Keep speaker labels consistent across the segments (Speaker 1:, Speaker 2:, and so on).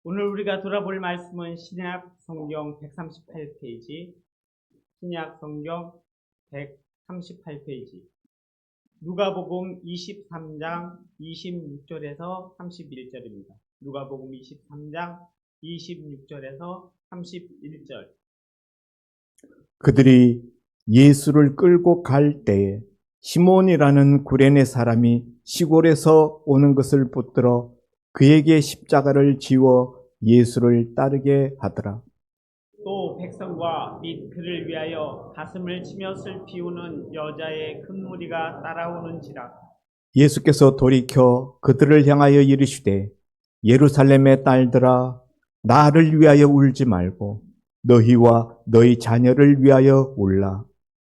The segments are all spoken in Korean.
Speaker 1: 오늘 우리가 돌아볼 말씀은 신약 성경 138페이지, 신약 성경 138페이지, 누가복음 23장 26절에서 31절입니다. 누가복음 23장 26절에서 31절.
Speaker 2: 그들이 예수를 끌고 갈 때에 시몬이라는 구레네 사람이 시골에서 오는 것을 붙들어 그에게 십자가를 지워 예수를 따르게 하더라.
Speaker 1: 또 백성과 및 그를 위하여 가슴을 치며 슬피 우는 여자의 큰 무리가 따라오는지라.
Speaker 2: 예수께서 돌이켜 그들을 향하여 이르시되 예루살렘의 딸들아 나를 위하여 울지 말고 너희와 너희 자녀를 위하여 울라.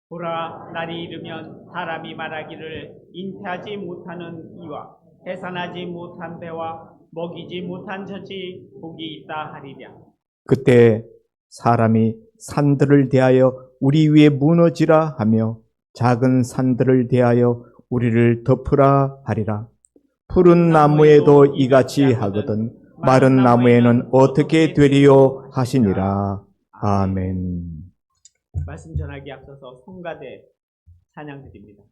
Speaker 1: 보라, 날이 이르면 사람이 말하기를 잉태하지 못하는 이와 해산하지 못한 배와 먹이지 못한 젖이 복이 있다 하리랴.
Speaker 2: 그때 사람이 산들을 대하여 우리 위에 무너지라 하며 작은 산들을 대하여 우리를 덮으라 하리라. 푸른 나무에도 이같이 하거든 마른 나무에는 어떻게 되리요 하시니라. 아멘.
Speaker 1: 말씀 전하기 앞서서 성가대 찬양 드립니다.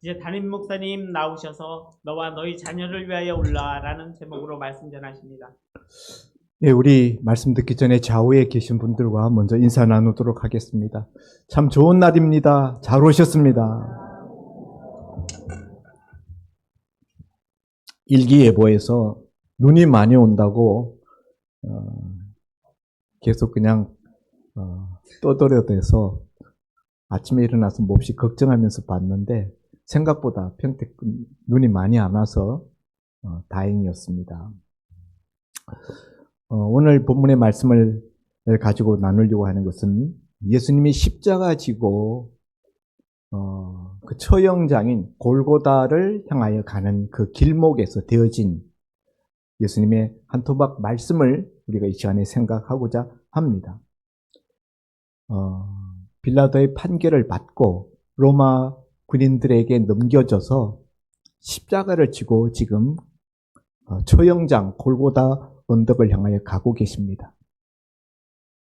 Speaker 1: 이제 담임 목사님 나오셔서 너와 너희 자녀를 위하여 울라라는 제목으로 말씀 전하십니다.
Speaker 2: 예, 우리 말씀 듣기 전에 좌우에 계신 분들과 먼저 인사 나누도록 하겠습니다. 참 좋은 날입니다. 잘 오셨습니다. 일기예보에서 눈이 많이 온다고 계속 그냥 떠들어대서 아침에 일어나서 몹시 걱정하면서 봤는데 생각보다 평택 눈이 많이 안 와서 다행이었습니다. 오늘 본문의 말씀을 가지고 나누려고 하는 것은 예수님이 십자가 지고 그 처형장인 골고다를 향하여 가는 그 길목에서 되어진 예수님의 한 토막 말씀을 우리가 이 시간에 생각하고자 합니다. 빌라도의 판결을 받고 로마 군인들에게 넘겨져서 십자가를 지고 지금 처형장 골고다 언덕을 향하여 가고 계십니다.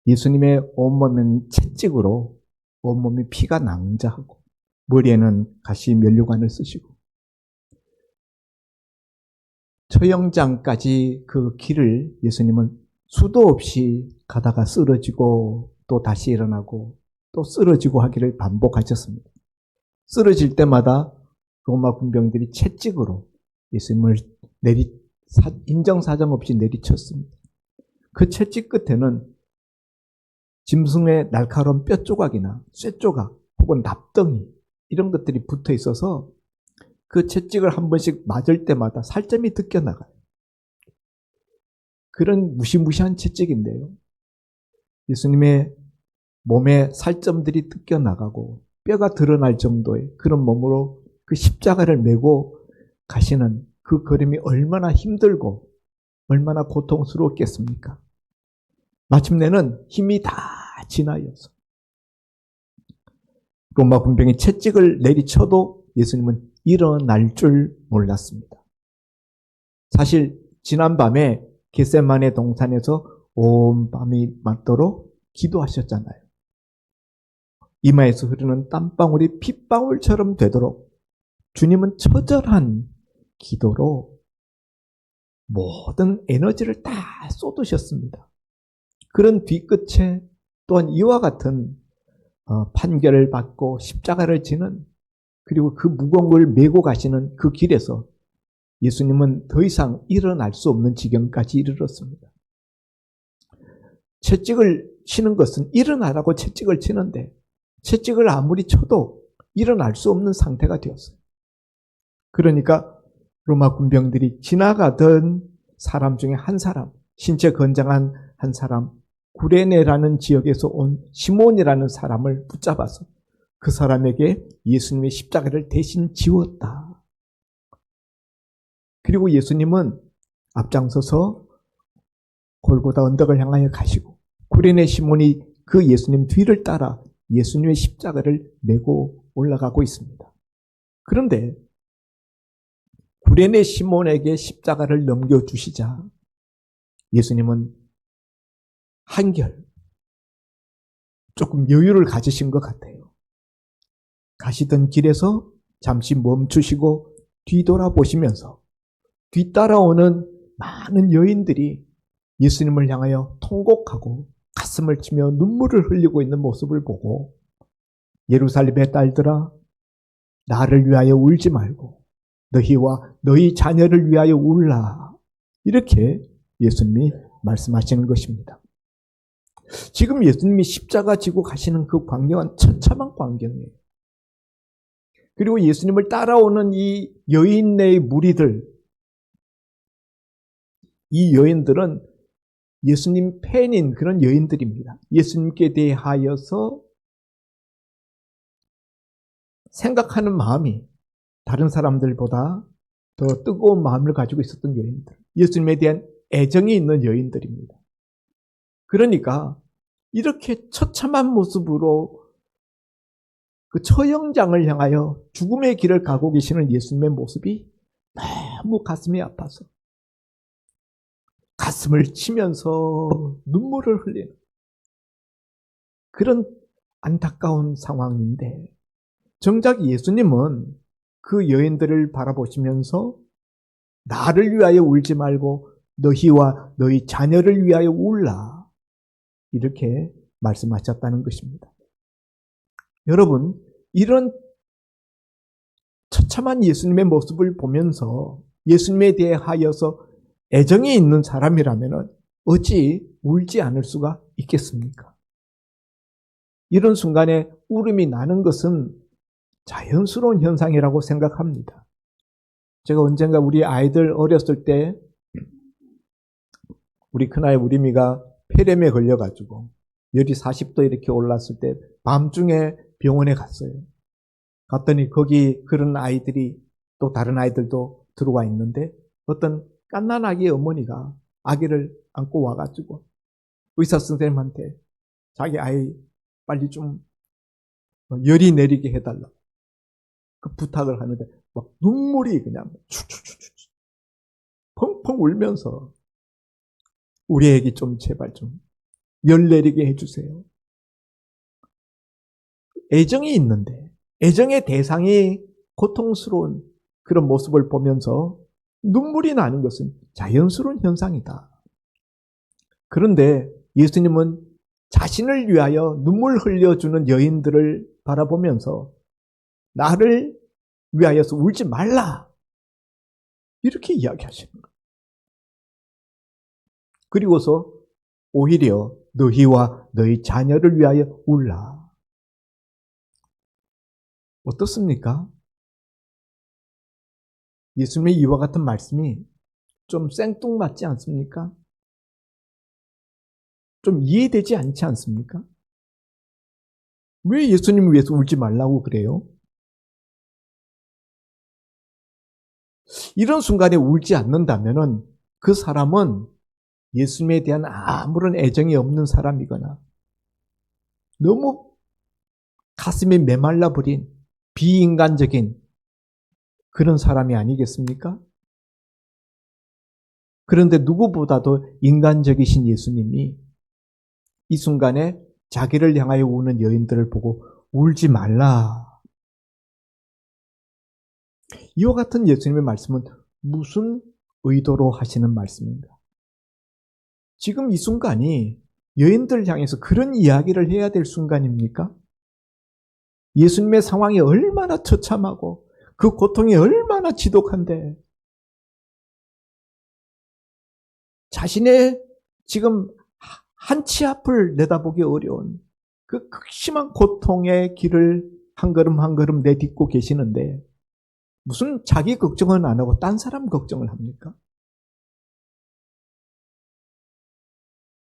Speaker 2: 예수님의 온몸은 채찍으로 온몸이 피가 낭자하고 머리에는 가시 면류관을 쓰시고 처형장까지 그 길을 예수님은 수도 없이 가다가 쓰러지고 또 다시 일어나고 또 쓰러지고 하기를 반복하셨습니다. 쓰러질 때마다 로마 군병들이 채찍으로 예수님을 인정사정 없이 내리쳤습니다. 그 채찍 끝에는 짐승의 날카로운 뼈 조각이나 쇠 조각 혹은 납덩이 이런 것들이 붙어 있어서 그 채찍을 한 번씩 맞을 때마다 살점이 뜯겨나가요. 그런 무시무시한 채찍인데요. 예수님의 몸에 살점들이 뜯겨나가고 뼈가 드러날 정도의 그런 몸으로 그 십자가를 메고 가시는 그 걸음이 얼마나 힘들고 얼마나 고통스러웠겠습니까? 마침내는 힘이 다 지나여서 로마 군병이 채찍을 내리쳐도 예수님은 일어날 줄 몰랐습니다. 사실 지난밤에 겟세마네 동산에서 온 밤이 맞도록 기도하셨잖아요. 이마에서 흐르는 땀방울이 핏방울처럼 되도록 주님은 처절한 기도로 모든 에너지를 다 쏟으셨습니다. 그런 뒤끝에 또한 이와 같은 판결을 받고 십자가를 지는 그리고 그 무거운 걸 메고 가시는 그 길에서 예수님은 더 이상 일어날 수 없는 지경까지 이르렀습니다. 채찍을 치는 것은 일어나라고 채찍을 치는데 채찍을 아무리 쳐도 일어날 수 없는 상태가 되었어요. 그러니까 로마 군병들이 지나가던 사람 중에 한 사람, 신체 건장한 한 사람, 구레네라는 지역에서 온 시몬이라는 사람을 붙잡아서 그 사람에게 예수님의 십자가를 대신 지웠다. 그리고 예수님은 앞장서서 골고다 언덕을 향하여 가시고 구레네 시몬이 그 예수님 뒤를 따라 예수님의 십자가를 메고 올라가고 있습니다. 그런데 구레네 시몬에게 십자가를 넘겨주시자 예수님은 한결 조금 여유를 가지신 것 같아요. 가시던 길에서 잠시 멈추시고 뒤돌아보시면서 뒤따라오는 많은 여인들이 예수님을 향하여 통곡하고 가슴을 치며 눈물을 흘리고 있는 모습을 보고 예루살렘의 딸들아 나를 위하여 울지 말고 너희와 너희 자녀를 위하여 울라 이렇게 예수님이 말씀하시는 것입니다. 지금 예수님이 십자가 지고 가시는 그 광경은 처참한 광경이에요. 그리고 예수님을 따라오는 이 여인네의 무리들, 이 여인들은 예수님 팬인 그런 여인들입니다. 예수님께 대하여서 생각하는 마음이 다른 사람들보다 더 뜨거운 마음을 가지고 있었던 여인들, 예수님에 대한 애정이 있는 여인들입니다. 그러니까 이렇게 처참한 모습으로 그 처형장을 향하여 죽음의 길을 가고 계시는 예수님의 모습이 너무 가슴이 아파서 가슴을 치면서 눈물을 흘리는 그런 안타까운 상황인데 정작 예수님은 그 여인들을 바라보시면서 나를 위하여 울지 말고 너희와 너희 자녀를 위하여 울라 이렇게 말씀하셨다는 것입니다. 여러분, 이런 처참한 예수님의 모습을 보면서 예수님에 대하여서 애정이 있는 사람이라면 어찌 울지 않을 수가 있겠습니까? 이런 순간에 울음이 나는 것은 자연스러운 현상이라고 생각합니다. 제가 언젠가 우리 아이들 어렸을 때 우리 큰아이 우리미가 폐렴에 걸려가지고 열이 40도 이렇게 올랐을 때 밤중에 병원에 갔어요. 갔더니 거기 그런 아이들이 또 다른 아이들도 들어와 있는데 어떤 갓난아기 어머니가 아기를 안고 와가지고 의사 선생님한테 자기 아이 빨리 좀 열이 내리게 해달라고 그 부탁을 하는데 막 눈물이 그냥 추추추추 펑펑 울면서 우리 애기 좀 제발 좀 열 내리게 해주세요. 애정이 있는데 애정의 대상이 고통스러운 그런 모습을 보면서 눈물이 나는 것은 자연스러운 현상이다. 그런데 예수님은 자신을 위하여 눈물 흘려주는 여인들을 바라보면서 나를 위하여서 울지 말라 이렇게 이야기하시는 거예요. 그리고서 오히려 너희와 너희 자녀를 위하여 울라. 어떻습니까? 예수님의 이와 같은 말씀이 좀 생뚱맞지 않습니까? 좀 이해되지 않지 않습니까? 왜 예수님을 위해서 울지 말라고 그래요? 이런 순간에 울지 않는다면 그 사람은 예수님에 대한 아무런 애정이 없는 사람이거나 너무 가슴이 메말라 버린 비인간적인 그런 사람이 아니겠습니까? 그런데 누구보다도 인간적이신 예수님이 이 순간에 자기를 향하여 우는 여인들을 보고 울지 말라. 이와 같은 예수님의 말씀은 무슨 의도로 하시는 말씀인가? 지금 이 순간이 여인들을 향해서 그런 이야기를 해야 될 순간입니까? 예수님의 상황이 얼마나 처참하고 그 고통이 얼마나 지독한데 자신의 지금 한 치 앞을 내다보기 어려운 그 극심한 고통의 길을 한 걸음 한 걸음 내딛고 계시는데 무슨 자기 걱정은 안 하고 딴 사람 걱정을 합니까?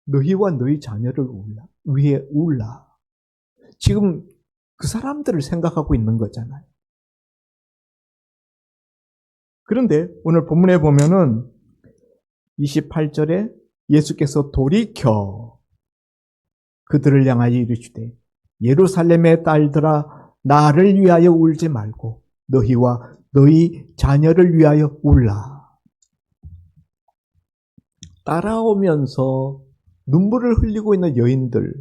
Speaker 2: 너희와 너희 자녀를 위해 울라. 지금 그 사람들을 생각하고 있는 거잖아요. 그런데 오늘 본문에 보면은 28절에 예수께서 돌이켜 그들을 향하여 이르시되 예루살렘의 딸들아 나를 위하여 울지 말고 너희와 너희 자녀를 위하여 울라. 따라오면서 눈물을 흘리고 있는 여인들,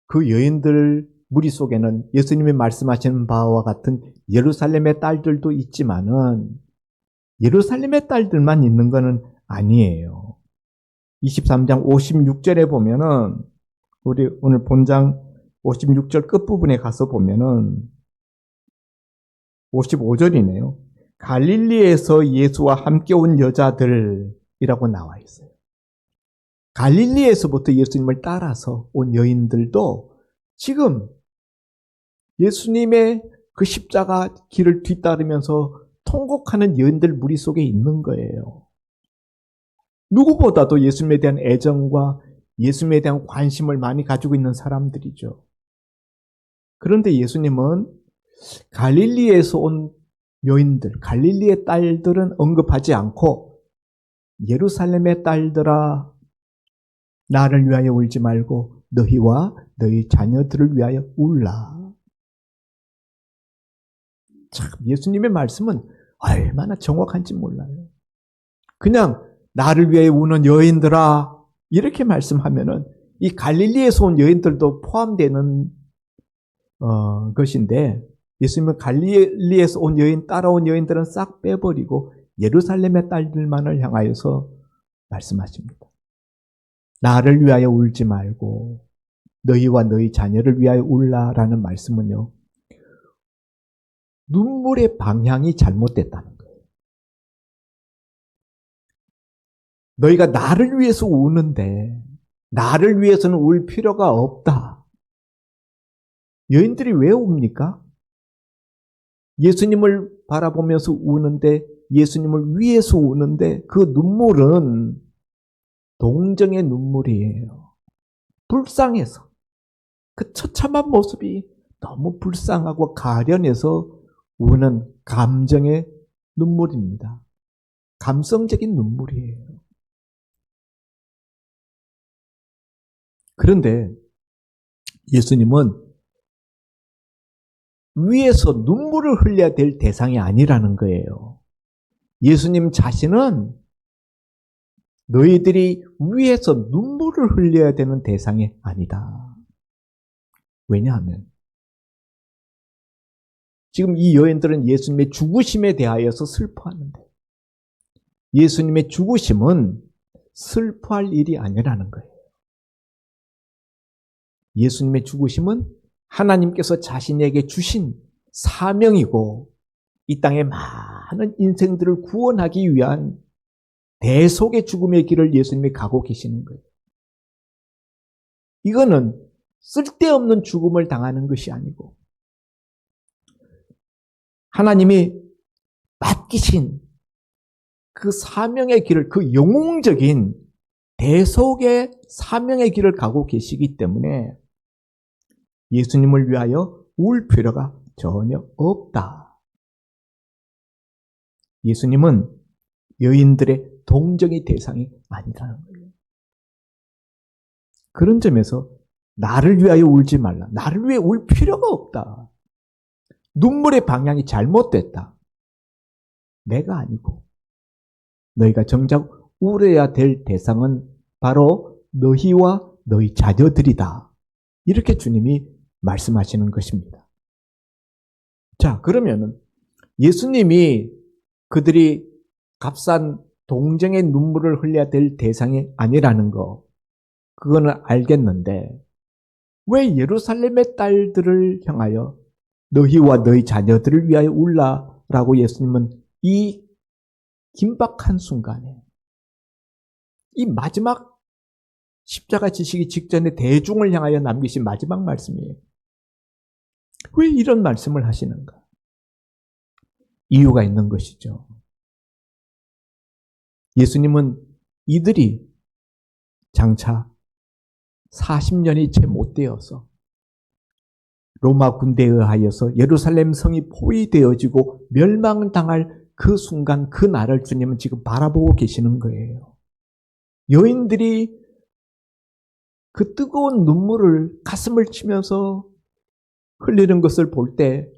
Speaker 2: 그 여인들 무리 속에는 예수님이 말씀하시는 바와 같은 예루살렘의 딸들도 있지만은 예루살렘의 딸들만 있는 것은 아니에요. 23장 56절에 보면은 우리 오늘 본장 56절 끝부분에 가서 보면은 55절이네요. 갈릴리에서 예수와 함께 온 여자들이라고 나와 있어요. 갈릴리에서부터 예수님을 따라서 온 여인들도 지금 예수님의 그 십자가 길을 뒤따르면서 통곡하는 여인들 무리 속에 있는 거예요. 누구보다도 예수님에 대한 애정과 예수님에 대한 관심을 많이 가지고 있는 사람들이죠. 그런데 예수님은 갈릴리에서 온 여인들, 갈릴리의 딸들은 언급하지 않고 예루살렘의 딸들아 나를 위하여 울지 말고 너희와 너희 자녀들을 위하여 울라. 참 예수님의 말씀은 얼마나 정확한지 몰라요. 그냥 나를 위해 우는 여인들아 이렇게 말씀하면은 이 갈릴리에서 온 여인들도 포함되는 것인데 예수님은 갈릴리에서 온 여인 따라온 여인들은 싹 빼버리고 예루살렘의 딸들만을 향하여서 말씀하십니다. 나를 위하여 울지 말고 너희와 너희 자녀를 위하여 울라라는 말씀은요. 눈물의 방향이 잘못됐다는 거예요. 너희가 나를 위해서 우는데 나를 위해서는 울 필요가 없다. 여인들이 왜 웁니까? 예수님을 바라보면서 우는데, 예수님을 위해서 우는데 그 눈물은 동정의 눈물이에요. 불쌍해서. 그 처참한 모습이 너무 불쌍하고 가련해서 우는 감정의 눈물입니다. 감성적인 눈물이에요. 그런데 예수님은 위에서 눈물을 흘려야 될 대상이 아니라는 거예요. 예수님 자신은 너희들이 위에서 눈물을 흘려야 되는 대상이 아니다. 왜냐하면 지금 이 여인들은 예수님의 죽으심에 대하여서 슬퍼하는데 예수님의 죽으심은 슬퍼할 일이 아니라는 거예요. 예수님의 죽으심은 하나님께서 자신에게 주신 사명이고 이 땅의 많은 인생들을 구원하기 위한 대속의 죽음의 길을 예수님이 가고 계시는 거예요. 이거는 쓸데없는 죽음을 당하는 것이 아니고 하나님이 맡기신 그 사명의 길을, 그 영웅적인 대속의 사명의 길을 가고 계시기 때문에 예수님을 위하여 울 필요가 전혀 없다. 예수님은 여인들의 동정의 대상이 아니라는 거예요. 그런 점에서 나를 위하여 울지 말라. 나를 위해 울 필요가 없다. 눈물의 방향이 잘못됐다. 내가 아니고 너희가 정작 울어야 될 대상은 바로 너희와 너희 자녀들이다. 이렇게 주님이 말씀하시는 것입니다. 자, 그러면은 예수님이 그들이 값싼 동정의 눈물을 흘려야 될 대상이 아니라는 거, 그거는 알겠는데 왜 예루살렘의 딸들을 향하여 너희와 너희 자녀들을 위하여 울라라고 예수님은 이 긴박한 순간에 이 마지막 십자가 지시기 직전에 대중을 향하여 남기신 마지막 말씀이에요. 왜 이런 말씀을 하시는가? 이유가 있는 것이죠. 예수님은 이들이 장차 40년이 채 못 되어서 로마 군대에 의하여서 예루살렘 성이 포위되어지고 멸망당할 그 순간, 그 날을 주님은 지금 바라보고 계시는 거예요. 여인들이 그 뜨거운 눈물을 가슴을 치면서 흘리는 것을 볼 때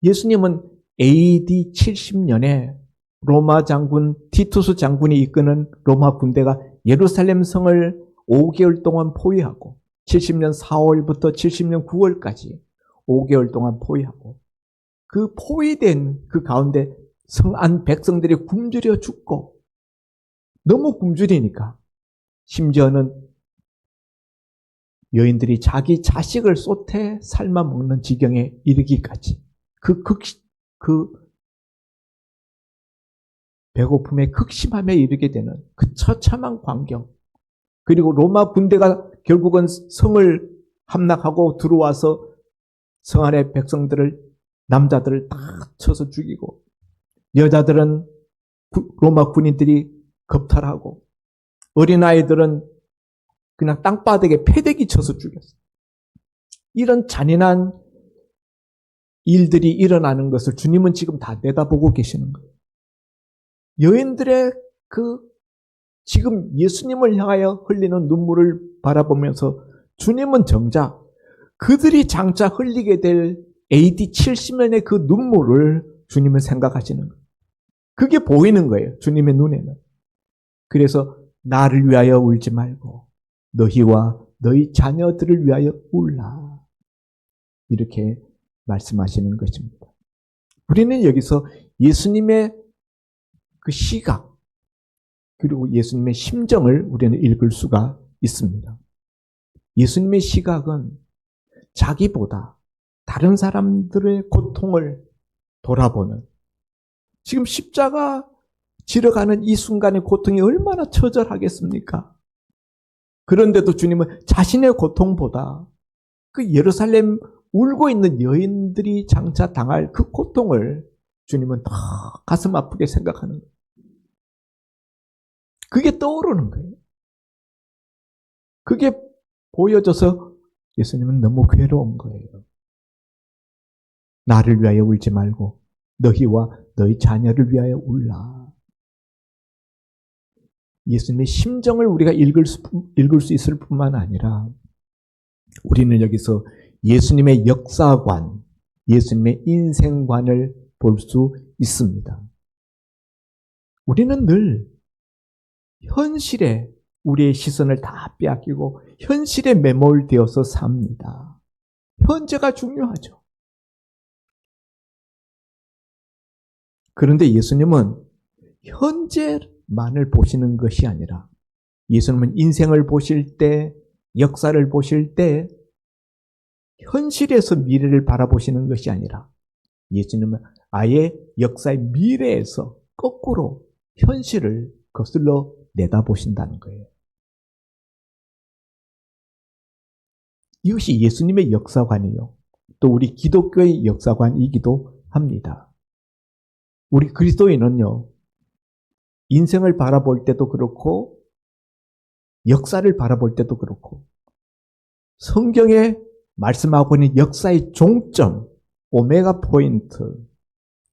Speaker 2: 예수님은 AD 70년에 로마 장군 티투스 장군이 이끄는 로마 군대가 예루살렘 성을 5개월 동안 포위하고 70년 4월부터 70년 9월까지 5개월 동안 포위하고 그 포위된 그 가운데 성 안 백성들이 굶주려 죽고 너무 굶주리니까 심지어는 여인들이 자기 자식을 쏟아 삶아 먹는 지경에 이르기까지 그 배고픔에 극심함에 이르게 되는 그 처참한 광경, 그리고 로마 군대가 결국은 성을 함락하고 들어와서 성 안의 백성들을, 남자들을 다 쳐서 죽이고 여자들은 로마 군인들이 겁탈하고 어린아이들은 그냥 땅바닥에 패대기 쳐서 죽였어요. 이런 잔인한 일들이 일어나는 것을 주님은 지금 다 내다보고 계시는 거예요. 여인들의 지금 예수님을 향하여 흘리는 눈물을 바라보면서 주님은 정작 그들이 장차 흘리게 될 AD 70년의 그 눈물을 주님은 생각하시는 거예요. 그게 보이는 거예요. 주님의 눈에는. 그래서 나를 위하여 울지 말고 너희와 너희 자녀들을 위하여 울라. 이렇게 말씀하시는 것입니다. 우리는 여기서 예수님의 그 시각, 그리고 예수님의 심정을 우리는 읽을 수가 있습니다. 예수님의 시각은 자기보다 다른 사람들의 고통을 돌아보는, 지금 십자가 지러 가는 이 순간의 고통이 얼마나 처절하겠습니까? 그런데도 주님은 자신의 고통보다 그 예루살렘 울고 있는 여인들이 장차 당할 그 고통을 주님은 더 가슴 아프게 생각하는 거예요. 그게 떠오르는 거예요. 그게 보여져서 예수님은 너무 괴로운 거예요. 나를 위하여 울지 말고 너희와 너희 자녀를 위하여 울라. 예수님의 심정을 우리가 읽을 수 있을 뿐만 아니라 우리는 여기서 예수님의 역사관, 예수님의 인생관을 볼 수 있습니다. 우리는 늘 현실에 우리의 시선을 다 빼앗기고 현실에 매몰되어서 삽니다. 현재가 중요하죠. 그런데 예수님은 현재만을 보시는 것이 아니라 예수님은 인생을 보실 때, 역사를 보실 때 현실에서 미래를 바라보시는 것이 아니라 예수님은 아예 역사의 미래에서 거꾸로 현실을 거슬러 내다보신다는 거예요. 이것이 예수님의 역사관이요. 또 우리 기독교의 역사관이기도 합니다. 우리 그리스도인은요, 인생을 바라볼 때도 그렇고, 역사를 바라볼 때도 그렇고, 성경에 말씀하고 있는 역사의 종점, 오메가 포인트,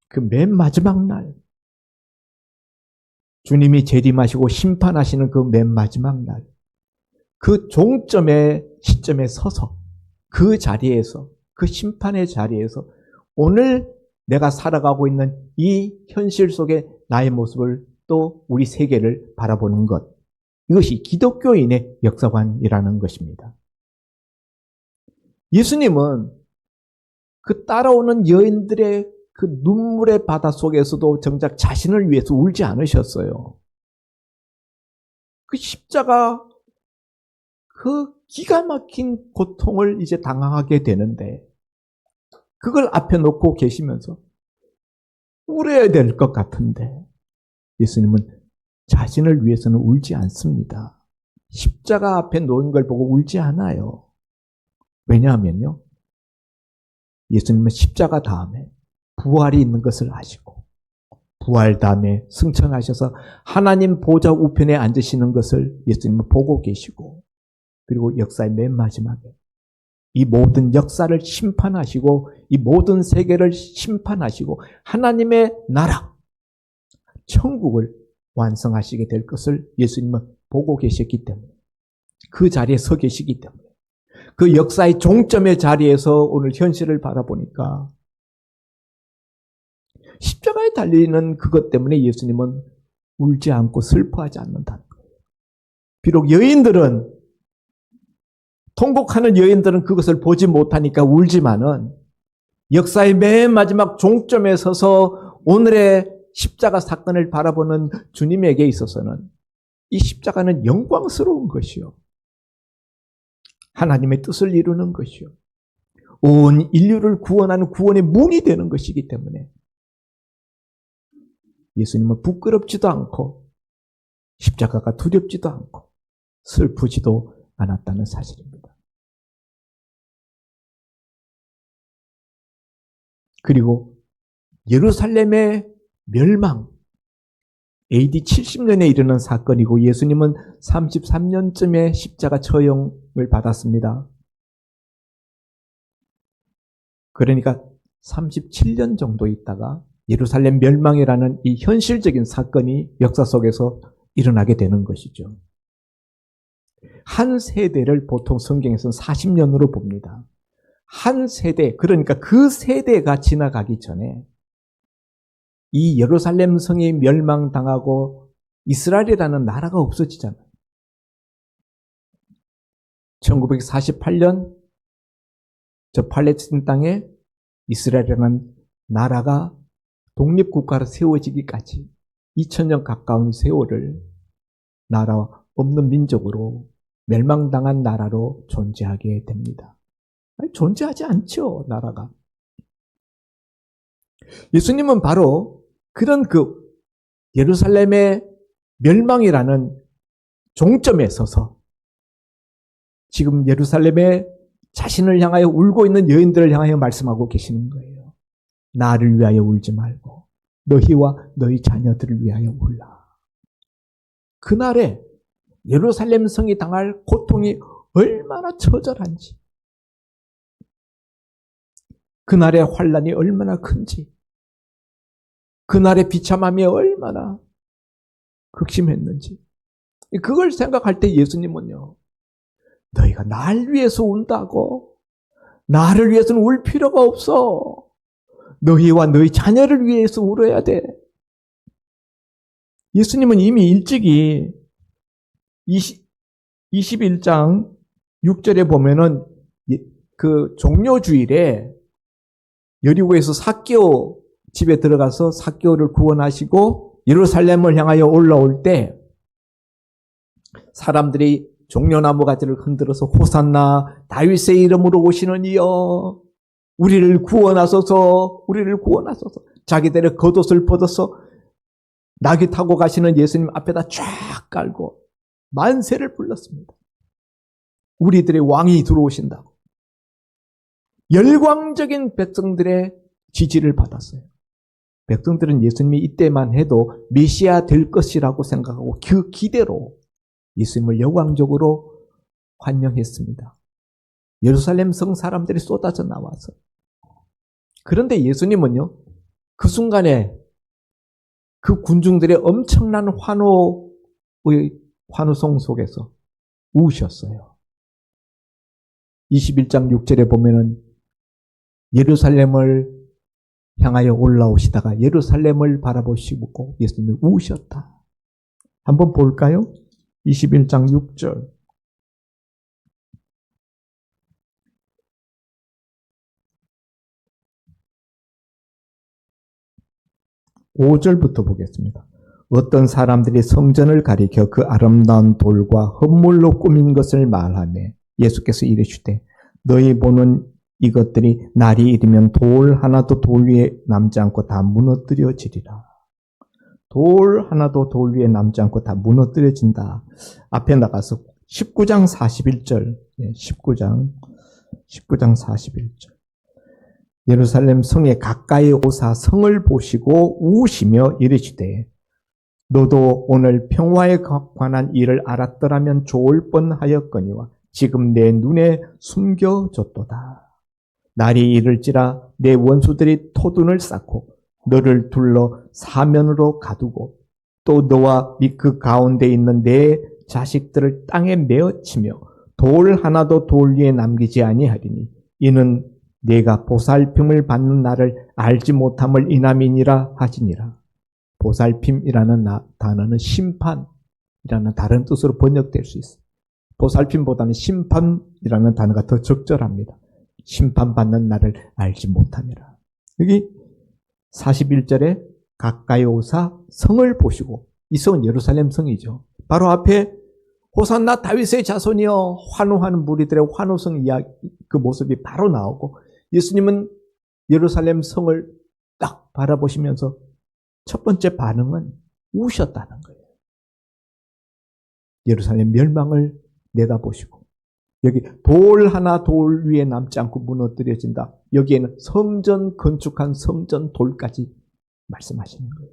Speaker 2: 그 맨 마지막 날, 주님이 재림하시고 심판하시는 그 맨 마지막 날, 그 종점의 시점에 서서 그 자리에서, 그 심판의 자리에서 오늘 내가 살아가고 있는 이 현실 속의 나의 모습을 또 우리 세계를 바라보는 것, 이것이 기독교인의 역사관이라는 것입니다. 예수님은 그 따라오는 여인들의 그 눈물의 바다 속에서도 정작 자신을 위해서 울지 않으셨어요. 그 십자가, 그 기가 막힌 고통을 이제 당하게 되는데 그걸 앞에 놓고 계시면서 울어야 될 것 같은데 예수님은 자신을 위해서는 울지 않습니다. 십자가 앞에 놓은 걸 보고 울지 않아요. 왜냐하면요, 예수님은 십자가 다음에 부활이 있는 것을 아시고 부활 다음에 승천하셔서 하나님 보좌 우편에 앉으시는 것을 예수님은 보고 계시고, 그리고 역사의 맨 마지막에 이 모든 역사를 심판하시고 이 모든 세계를 심판하시고 하나님의 나라, 천국을 완성하시게 될 것을 예수님은 보고 계셨기 때문에, 그 자리에 서 계시기 때문에, 그 역사의 종점의 자리에서 오늘 현실을 바라보니까 십자가에 달리는 그것 때문에 예수님은 울지 않고 슬퍼하지 않는다는 거예요. 비록 여인들은, 통곡하는 여인들은 그것을 보지 못하니까 울지만은 역사의 맨 마지막 종점에 서서 오늘의 십자가 사건을 바라보는 주님에게 있어서는 이 십자가는 영광스러운 것이요, 하나님의 뜻을 이루는 것이요, 온 인류를 구원하는 구원의 문이 되는 것이기 때문에 예수님은 부끄럽지도 않고 십자가가 두렵지도 않고 슬프지도 않았다는 사실입니다. 그리고 예루살렘의 멸망, AD 70년에 이르는 사건이고 예수님은 33년쯤에 십자가 처형을 받았습니다. 그러니까 37년 정도 있다가 예루살렘 멸망이라는 이 현실적인 사건이 역사 속에서 일어나게 되는 것이죠. 한 세대를 보통 성경에서는 40년으로 봅니다. 한 세대, 그러니까 그 세대가 지나가기 전에 이 예루살렘 성이 멸망당하고 이스라엘이라는 나라가 없어지잖아요. 1948년 저 팔레스틴 땅에 이스라엘이라는 나라가 독립국가로 세워지기까지 2000년 가까운 세월을 나라 없는 민족으로 멸망당한 나라로 존재하게 됩니다. 아니, 존재하지 않죠, 나라가. 예수님은 바로 그런 그 예루살렘의 멸망이라는 종점에 서서 지금 예루살렘에 자신을 향하여 울고 있는 여인들을 향하여 말씀하고 계시는 거예요. 나를 위하여 울지 말고 너희와 너희 자녀들을 위하여 울라. 그날에 예루살렘 성이 당할 고통이 얼마나 처절한지, 그날의 환난이 얼마나 큰지, 그날의 비참함이 얼마나 극심했는지, 그걸 생각할 때 예수님은요, 너희가 날 위해서 운다고? 나를 위해서는 울 필요가 없어. 너희와 너희 자녀를 위해서 울어야 돼. 예수님은 이미 일찍이 21장 6절에 보면은 그 종료주일에 여리고에서 삭개오 집에 들어가서 삭개오를 구원하시고 예루살렘을 향하여 올라올 때 사람들이 종려나무 가지를 흔들어서 호산나 다윗의 이름으로 오시는 이여 우리를 구원하소서, 우리를 구원하소서. 자기들의 겉옷을 벗어서 나귀 타고 가시는 예수님 앞에다 쫙 깔고 만세를 불렀습니다. 우리들의 왕이 들어오신다고. 열광적인 백성들의 지지를 받았어요. 백성들은 예수님이 이때만 해도 메시아 될 것이라고 생각하고 그 기대로 예수님을 영광적으로 환영했습니다. 예루살렘 성 사람들이 쏟아져 나와서. 그런데 예수님은요, 그 순간에 그 군중들의 엄청난 환호성 속에서 우셨어요. 21장 6절에 보면은 예루살렘을 향하여 올라오시다가 예루살렘을 바라보시고 예수님이 우셨다. 한번 볼까요? 21장 6절. (5절부터) 보겠습니다. 어떤 사람들이 성전을 가리켜 그 아름다운 돌과 헌물로 꾸민 것을 말하며 예수께서 이르시되 너희 보는 이것들이 날이 이르면 돌 하나도 돌 위에 남지 않고 다 무너뜨려지리라. 돌 하나도 돌 위에 남지 않고 다 무너뜨려진다. 앞에 나가서 19장 41절. 19장 41절. 예루살렘 성에 가까이 오사 성을 보시고 우시며 이르시되 너도 오늘 평화에 관한 일을 알았더라면 좋을 뻔하였거니와 지금 내 눈에 숨겨졌도다. 날이 이를지라 내 원수들이 토둔을 쌓고 너를 둘러 사면으로 가두고 또 너와 그 가운데 있는 내 자식들을 땅에 메어치며 돌 하나도 돌 위에 남기지 아니하리니 이는 내가 보살핌을 받는 나를 알지 못함을 인함이니라 하시니라. 보살핌이라는 단어는 심판이라는 다른 뜻으로 번역될 수 있어요. 보살핌보다는 심판이라는 단어가 더 적절합니다. 심판받는 나를 알지 못함이라. 여기 41절에 가까이 오사 성을 보시고, 이 성은 예루살렘 성이죠. 바로 앞에 호산나 다윗의 자손이여 환호하는 무리들의 환호성 이야기, 그 모습이 바로 나오고, 예수님은 예루살렘 성을 딱 바라보시면서 첫 번째 반응은 우셨다는 거예요. 예루살렘 멸망을 내다보시고, 여기 돌 하나 돌 위에 남지 않고 무너뜨려진다. 여기에는 성전 건축한 성전 돌까지 말씀하시는 거예요.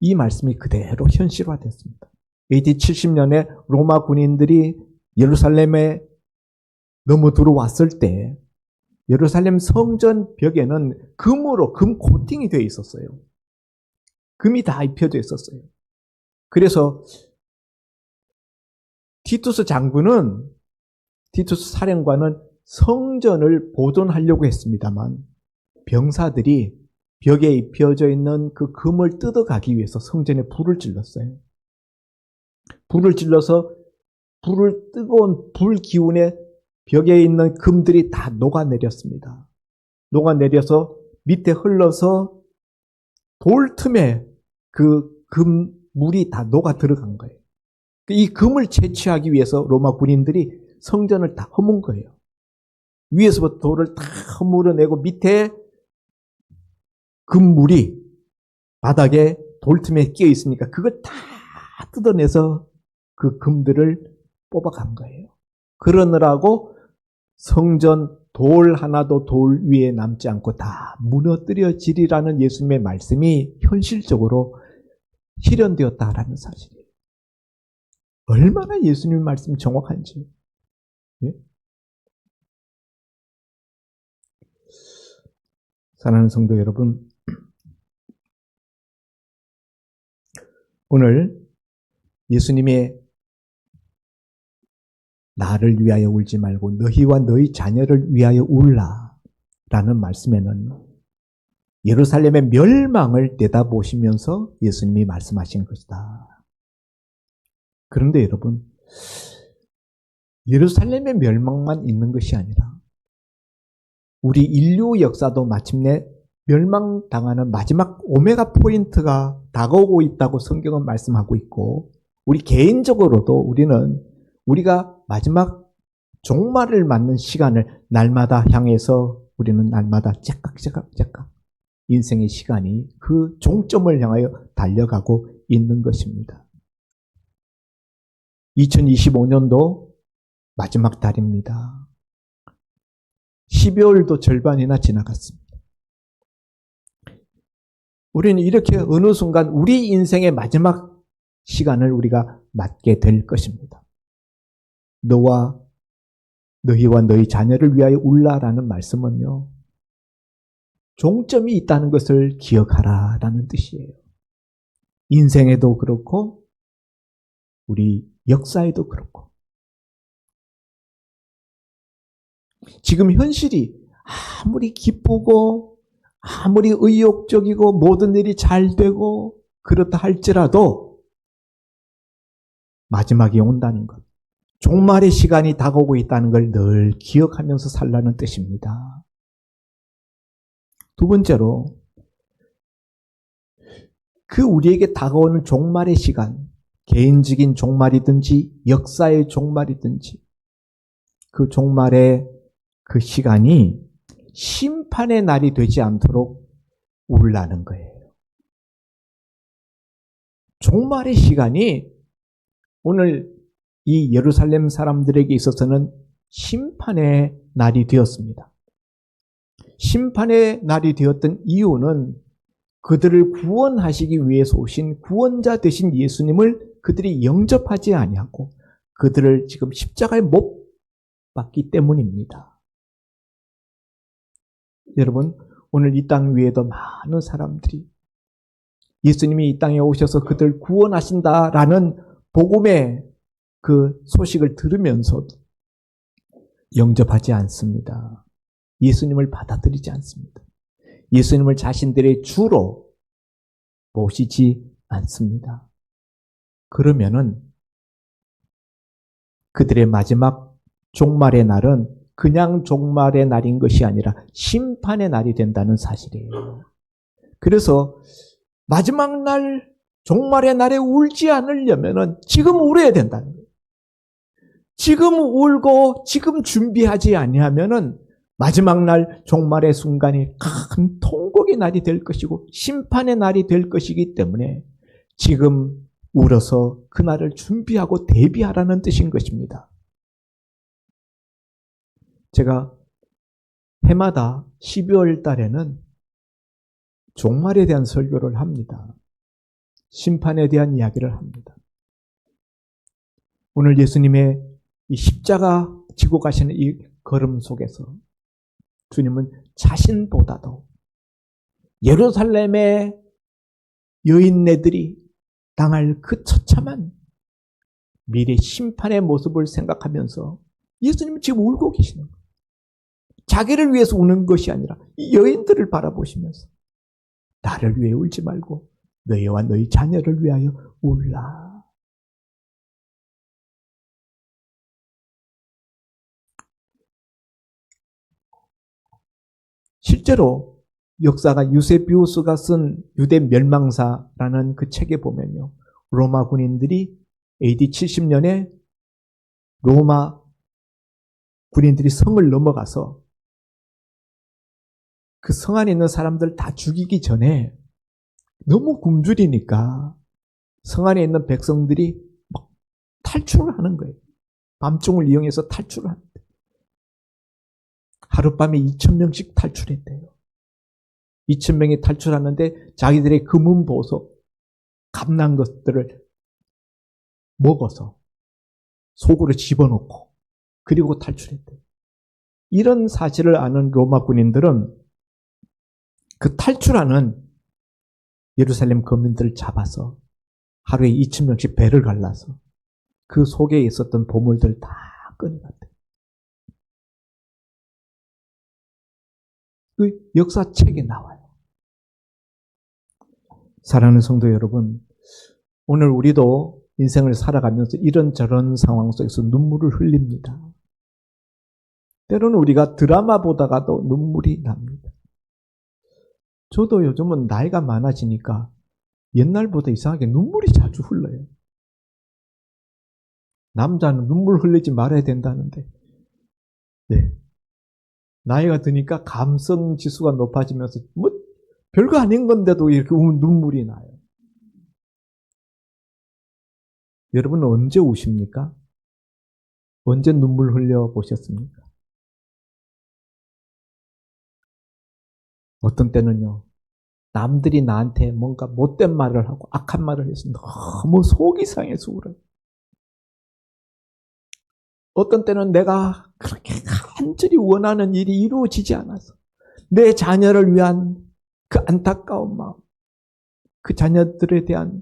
Speaker 2: 이 말씀이 그대로 현실화됐습니다. AD 70년에 로마 군인들이 예루살렘에 넘어 들어왔을 때 예루살렘 성전 벽에는 금으로 금 코팅이 되어 있었어요. 금이 다 입혀져 있었어요. 그래서 티투스 사령관은 성전을 보존하려고 했습니다만 병사들이 벽에 입혀져 있는 그 금을 뜯어가기 위해서 성전에 불을 질렀어요. 불을 질러서 뜨거운 불 기운에 벽에 있는 금들이 다 녹아내렸습니다. 녹아내려서 밑에 흘러서 돌 틈에 그 금 물이 다 녹아 들어간 거예요. 이 금을 채취하기 위해서 로마 군인들이 성전을 다 허문 거예요. 위에서부터 돌을 다 허물어내고 밑에 금물이 바닥에 돌 틈에 끼어 있으니까 그걸 다 뜯어내서 그 금들을 뽑아간 거예요. 그러느라고 성전 돌 하나도 돌 위에 남지 않고 다 무너뜨려지리라는 예수님의 말씀이 현실적으로 실현되었다라는 사실이에요. 얼마나 예수님의 말씀이 정확한지. 네? 사랑하는 성도 여러분, 오늘 예수님의 나를 위하여 울지 말고 너희와 너희 자녀를 위하여 울라 라는 말씀에는 예루살렘의 멸망을 내다보시면서 예수님이 말씀하신 것이다. 그런데 여러분, 예루살렘의 멸망만 있는 것이 아니라 우리 인류 역사도 마침내 멸망당하는 마지막 오메가 포인트가 다가오고 있다고 성경은 말씀하고 있고, 우리 개인적으로도 우리가 마지막 종말을 맞는 시간을 날마다 향해서 우리는 날마다 째깍 인생의 시간이 그 종점을 향하여 달려가고 있는 것입니다. 2025년도 마지막 달입니다. 12월도 절반이나 지나갔습니다. 우리는 이렇게 어느 순간 우리 인생의 마지막 시간을 우리가 맞게 될 것입니다. 너희와 너희 자녀를 위하여 울라라는 말씀은요, 종점이 있다는 것을 기억하라라는 뜻이에요. 인생에도 그렇고 우리 역사에도 그렇고. 지금 현실이 아무리 기쁘고 아무리 의욕적이고 모든 일이 잘 되고 그렇다 할지라도 마지막이 온다는 것, 종말의 시간이 다가오고 있다는 걸 늘 기억하면서 살라는 뜻입니다. 두 번째로, 그 우리에게 다가오는 종말의 시간, 개인적인 종말이든지 역사의 종말이든지 그 종말의 그 시간이 심판의 날이 되지 않도록 울라는 거예요. 종말의 시간이 오늘 이 예루살렘 사람들에게 있어서는 심판의 날이 되었습니다. 심판의 날이 되었던 이유는 그들을 구원하시기 위해서 오신 구원자 되신 예수님을 그들이 영접하지 아니하고 그들을 지금 십자가에 못 박기 때문입니다. 여러분, 오늘 이 땅 위에도 많은 사람들이 예수님이 이 땅에 오셔서 그들을 구원하신다라는 복음의 그 소식을 들으면서도 영접하지 않습니다. 예수님을 받아들이지 않습니다. 예수님을 자신들의 주로 모시지 않습니다. 그러면은 그들의 마지막 종말의 날은 그냥 종말의 날인 것이 아니라 심판의 날이 된다는 사실이에요. 그래서 마지막 날, 종말의 날에 울지 않으려면은 지금 울어야 된다는 거예요. 지금 울고 지금 준비하지 아니하면은 마지막 날 종말의 순간이 큰 통곡의 날이 될 것이고 심판의 날이 될 것이기 때문에 지금 울어서 그 날을 준비하고 대비하라는 뜻인 것입니다. 제가 해마다 12월 달에는 종말에 대한 설교를 합니다. 심판에 대한 이야기를 합니다. 오늘 예수님의 이 십자가 지고 가시는 이 걸음 속에서 주님은 자신보다도 예루살렘의 여인네들이 당할 그 처참한 미래 심판의 모습을 생각하면서 예수님은 지금 울고 계시는 거예요. 자기를 위해서 우는 것이 아니라 이 여인들을 바라보시면서 나를 위해 울지 말고 너희와 너희 자녀를 위하여 울라. 실제로 역사가 유세비우스가 쓴 유대 멸망사라는 그 책에 보면요, 로마 군인들이 AD 70년에 로마 군인들이 성을 넘어가서 그 성 안에 있는 사람들 다 죽이기 전에 너무 굶주리니까 성 안에 있는 백성들이 막 탈출을 하는 거예요. 밤중을 이용해서 탈출을 합니다. 하룻밤에 2,000명씩 탈출했대요. 2,000명이 탈출하는데 자기들의 금은 보석, 값난 것들을 먹어서 속으로 집어넣고 그리고 탈출했대요. 이런 사실을 아는 로마 군인들은 그 탈출하는 예루살렘 거민들을 잡아서 하루에 2,000명씩 배를 갈라서 그 속에 있었던 보물들 다 꺼내갔대요. 그 역사책에 나와요. 사랑하는 성도 여러분, 오늘 우리도 인생을 살아가면서 이런저런 상황 속에서 눈물을 흘립니다. 때로는 우리가 드라마 보다가도 눈물이 납니다. 저도 요즘은 나이가 많아지니까 옛날보다 이상하게 눈물이 자주 흘러요. 남자는 눈물 흘리지 말아야 된다는데, 네. 나이가 드니까 감성 지수가 높아지면서 뭐 별거 아닌 건데도 이렇게 눈물이 나요. 여러분은 언제 우십니까? 언제 눈물 흘려 보셨습니까? 어떤 때는요, 남들이 나한테 뭔가 못된 말을 하고 악한 말을 해서 너무 속이 상해서 울어요. 어떤 때는 내가 그렇게 간절히 원하는 일이 이루어지지 않아서 내 자녀를 위한 그 안타까운 마음, 그 자녀들에 대한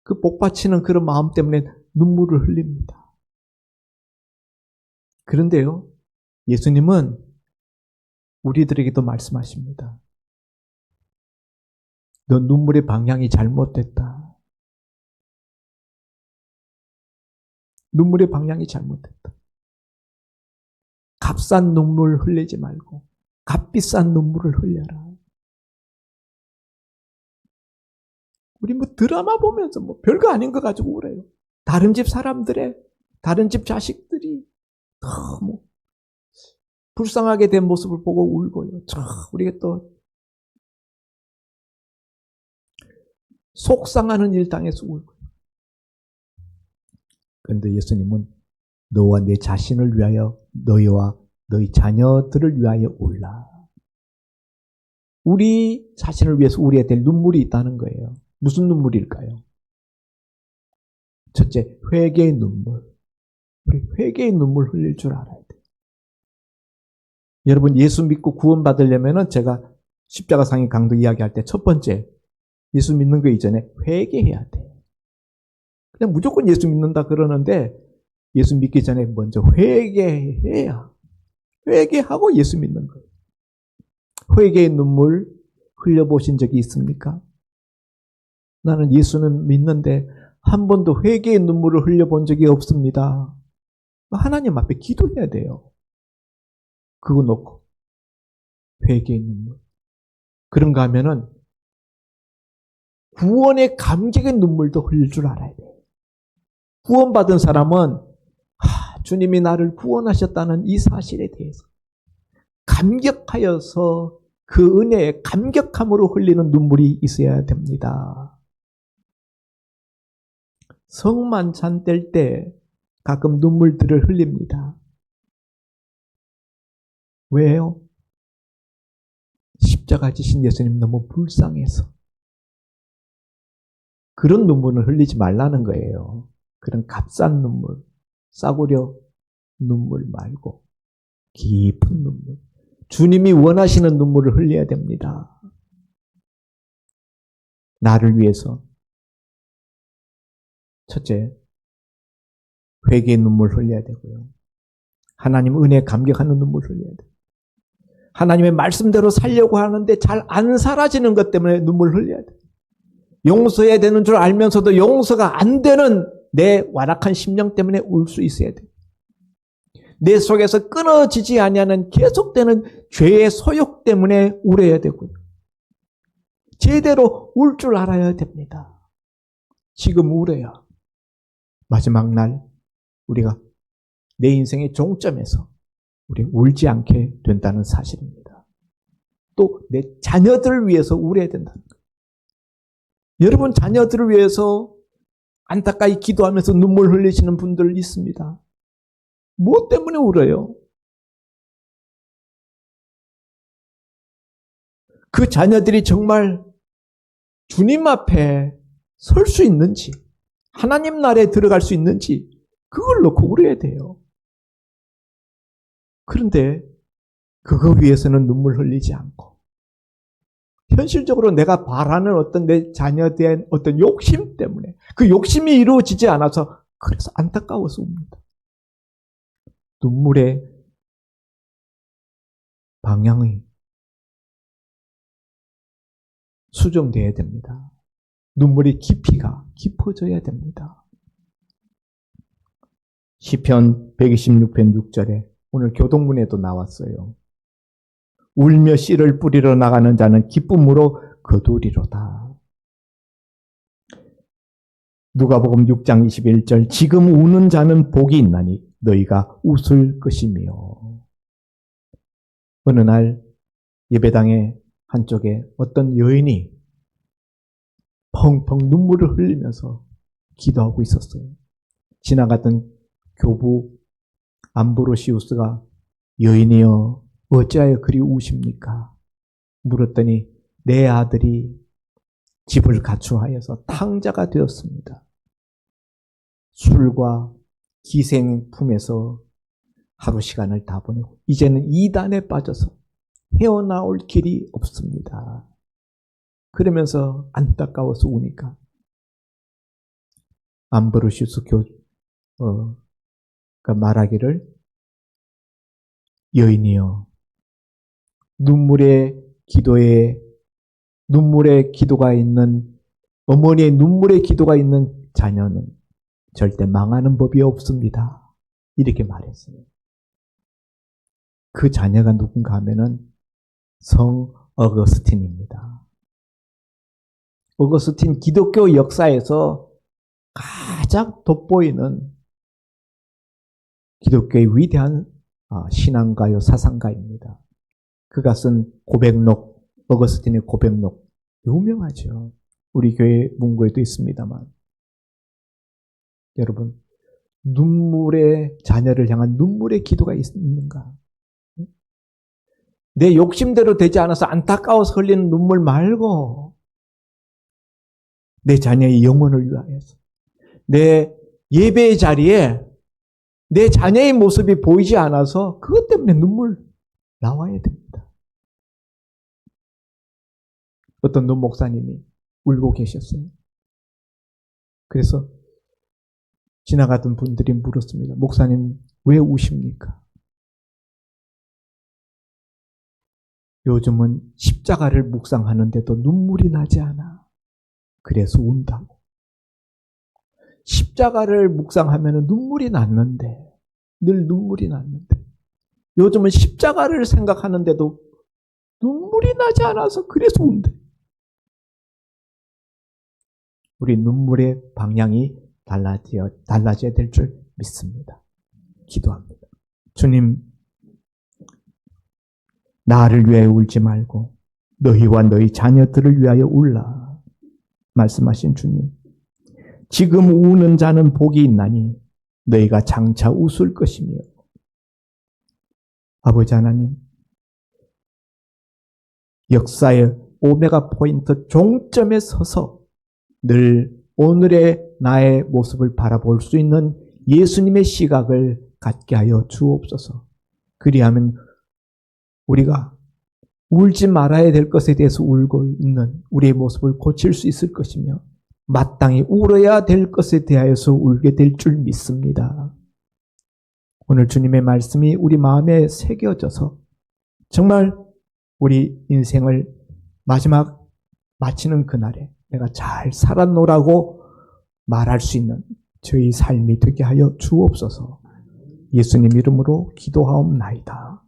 Speaker 2: 그 복받치는 그런 마음 때문에 눈물을 흘립니다. 그런데요, 예수님은 우리들에게도 말씀하십니다. 너 눈물의 방향이 잘못됐다. 눈물의 방향이 잘못됐다. 값싼 눈물 흘리지 말고 값비싼 눈물을 흘려라. 우리 뭐 드라마 보면서 뭐 별거 아닌 거 가지고 그래요. 다른 집 사람들의, 다른 집 자식들이 너무 불쌍하게 된 모습을 보고 울고요. 우리가 또 속상하는 일 당해서 울고요. 그런데 예수님은 너와 내 자신을 위하여, 너희와 너희 자녀들을 위하여 울라. 우리 자신을 위해서 우리가 될 눈물이 있다는 거예요. 무슨 눈물일까요? 첫째, 회개의 눈물. 우리 회개의 눈물 흘릴 줄 알아야 돼요. 여러분, 예수 믿고 구원받으려면 제가 십자가상의 강도 이야기할 때 첫 번째, 예수 믿는 거 이전에 회개해야 돼요. 그냥 무조건 예수 믿는다 그러는데 예수 믿기 전에 먼저 회개해야, 회개하고 예수 믿는 거예요. 회개의 눈물 흘려보신 적이 있습니까? 나는 예수는 믿는데 한 번도 회개의 눈물을 흘려본 적이 없습니다. 하나님 앞에 기도해야 돼요. 그거 놓고 회개의 눈물. 그런가 하면은 구원의 감격의 눈물도 흘릴 줄 알아야 돼요. 구원받은 사람은 주님이 나를 구원하셨다는 이 사실에 대해서 감격하여서 그 은혜에 감격함으로 흘리는 눈물이 있어야 됩니다. 성만찬 뗄 때 가끔 눈물들을 흘립니다. 왜요? 십자가 지신 예수님 너무 불쌍해서. 그런 눈물을 흘리지 말라는 거예요. 그런 값싼 눈물, 싸구려 눈물 말고 깊은 눈물. 주님이 원하시는 눈물을 흘려야 됩니다. 나를 위해서. 첫째, 회개의 눈물 흘려야 되고요. 하나님 은혜에 감격하는 눈물 흘려야 돼요. 하나님의 말씀대로 살려고 하는데 잘 안 사라지는 것 때문에 눈물 흘려야 돼요. 용서해야 되는 줄 알면서도 용서가 안 되는 내 완악한 심령 때문에 울 수 있어야 돼요. 내 속에서 끊어지지 아니하는 계속되는 죄의 소욕 때문에 울어야 되고요. 제대로 울 줄 알아야 됩니다. 지금 울어야 마지막 날 우리가 내 인생의 종점에서 우리 울지 않게 된다는 사실입니다. 또 내 자녀들을 위해서 울어야 된다는 거예요. 여러분 자녀들을 위해서 안타까이 기도하면서 눈물 흘리시는 분들 있습니다. 무엇 때문에 울어요? 그 자녀들이 정말 주님 앞에 설 수 있는지, 하나님 나라에 들어갈 수 있는지 그걸 놓고 울어야 돼요. 그런데 그거 위해서는 눈물 흘리지 않고 현실적으로 내가 바라는 어떤 내 자녀에 대한 어떤 욕심 때문에 그 욕심이 이루어지지 않아서 그래서 안타까워서 웁니다. 눈물의 방향이 수정되어야 됩니다. 눈물의 깊이가 깊어져야 됩니다. 시편 126편 6절에 오늘 교동문에도 나왔어요. 울며 씨를 뿌리러 나가는 자는 기쁨으로 거두리로다. 누가복음 6장 21절 지금 우는 자는 복이 있나니 너희가 웃을 것이며. 어느 날 예배당의 한쪽에 어떤 여인이 펑펑 눈물을 흘리면서 기도하고 있었어요. 지나가던 교부 암브로시우스가 여인이여 어찌하여 그리 우십니까? 물었더니 내 아들이 집을 가출하여서 탕자가 되었습니다. 술과 기생품에서 하루 시간을 다 보내고 이제는 이단에 빠져서 헤어나올 길이 없습니다. 그러면서 안타까워서 우니까 암브로시우스 교주가 말하기를 여인이여 눈물의 기도가 있는 어머니의 눈물의 기도가 있는 자녀는 절대 망하는 법이 없습니다. 이렇게 말했어요. 그 자녀가 누군가 하면은 성 어거스틴입니다. 어거스틴 기독교 역사에서 가장 돋보이는 기독교의 위대한 신앙가요 사상가입니다. 그가 쓴 고백록, 어거스틴의 고백록 유명하죠. 우리 교회 문고에도 있습니다만 여러분 눈물의 자녀를 향한 눈물의 기도가 있는가? 내 욕심대로 되지 않아서 안타까워서 흘리는 눈물 말고 내 자녀의 영혼을 위하여서 내 예배의 자리에 내 자녀의 모습이 보이지 않아서 그것 때문에 눈물 나와야 됩니다. 어떤 노 목사님이 울고 계셨어요. 그래서 지나가던 분들이 물었습니다. 목사님 왜 우십니까? 요즘은 십자가를 묵상하는데도 눈물이 나지 않아. 그래서 운다고. 십자가를 묵상하면 눈물이 났는데, 늘 눈물이 났는데, 요즘은 십자가를 생각하는데도 눈물이 나지 않아서 그래서 운대. 우리 눈물의 방향이 달라져야 될 줄 믿습니다. 기도합니다. 주님, 나를 위하여 울지 말고 너희와 너희 자녀들을 위하여 울라. 말씀하신 주님. 지금 우는 자는 복이 있나니 너희가 장차 웃을 것이며. 아버지 하나님, 역사의 오메가 포인트 종점에 서서 늘 오늘의 나의 모습을 바라볼 수 있는 예수님의 시각을 갖게 하여 주옵소서. 그리하면 우리가 울지 말아야 될 것에 대해서 울고 있는 우리의 모습을 고칠 수 있을 것이며 마땅히 울어야 될 것에 대하여서 울게 될 줄 믿습니다. 오늘 주님의 말씀이 우리 마음에 새겨져서 정말 우리 인생을 마지막 마치는 그날에 내가 잘 살았노라고 말할 수 있는 저희 삶이 되게 하여 주옵소서. 예수님 이름으로 기도하옵나이다.